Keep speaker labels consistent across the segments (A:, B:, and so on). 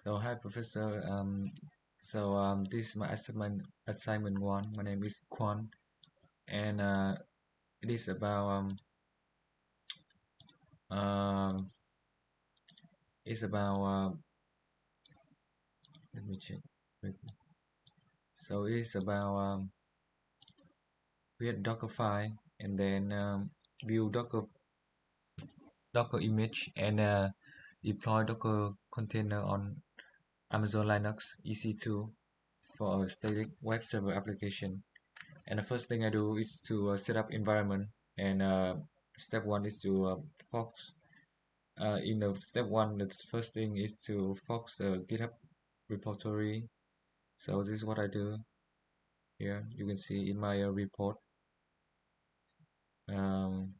A: So hi Professor. This is my assignment one. My name is Kwan, and it is about um it's about let me check. So it's about create Docker file and then view Docker image and deploy Docker container on Amazon Linux EC2 for a static web server application. And the first thing I do is to set up environment, and step one is to focus. In the step one, the first thing is to focus the GitHub repository. So this is what I do here. You can see in my report. Um,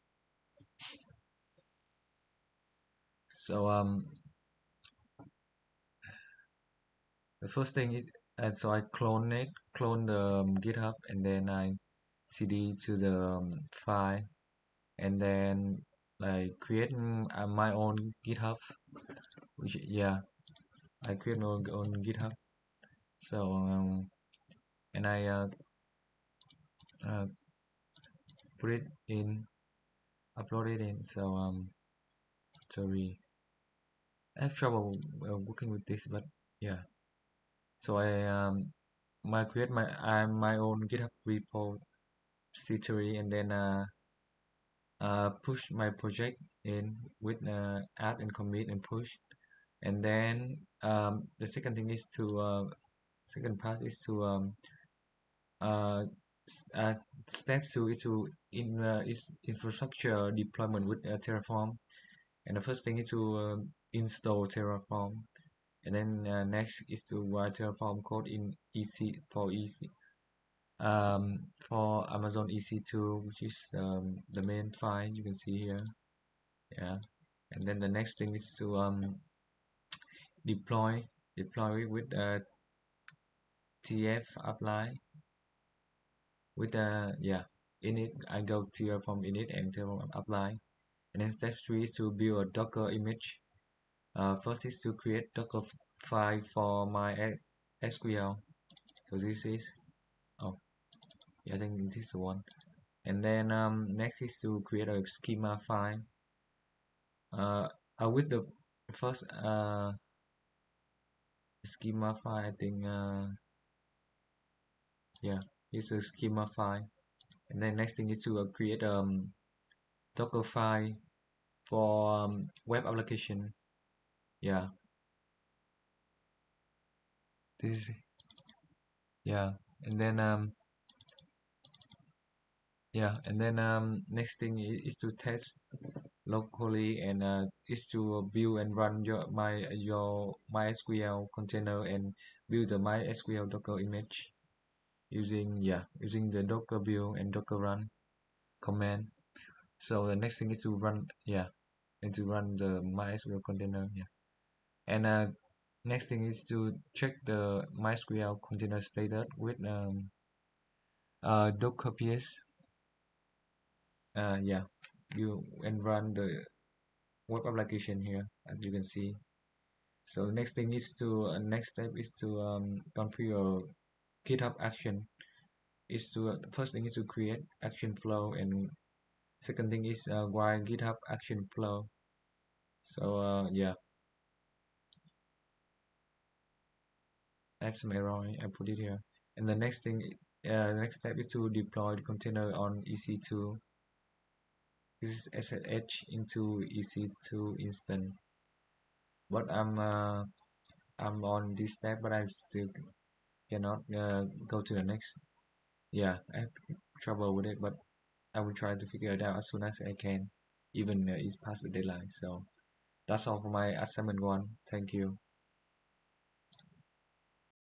A: so the first thing is, so I clone the GitHub, and then I cd to the file, and then I create my own GitHub, which I create my own GitHub. So and I uh, put it in, upload it in. So sorry, I have trouble working with this, but yeah. So I create my own GitHub repository, and then push my project in with add and commit and push, and then the second thing is to second part is to uh, step two is to is infrastructure deployment with Terraform, and the first thing is to install Terraform, and then next is to write Terraform code in for Amazon EC2, which is the main file you can see here. Yeah, and then the next thing is to deploy it with tf apply with init. I go Terraform init and Terraform apply, and then step 3 is to build a Docker image. First is to create Docker file for my SQL. So this is, oh yeah, I think this is the one. And then next is to create a schema file. With the first schema file, I think yeah, it's a schema file. And then next thing is to create Docker file for web application. Yeah, this is, yeah, and then next thing is to test locally, and is to build and run your MySQL container and build the MySQL Docker image using the Docker build and Docker run command. So the next thing is to run and to run the MySQL container. And next thing is to check the MySQL container status with Docker PS. You and run the web application here, as you can see. So next thing is to next step is to configure GitHub action. Is to first thing is to create action flow, and second thing is while GitHub action flow. So I have some error. I put it here. And the next thing, next step is to deploy the container on EC2. This is SSH into EC2 instance. But I'm on this step, but I still cannot go to the next. Yeah, I have trouble with it, but I will try to figure it out as soon as I can, even it's past the deadline. So that's all for my assignment one. Thank you.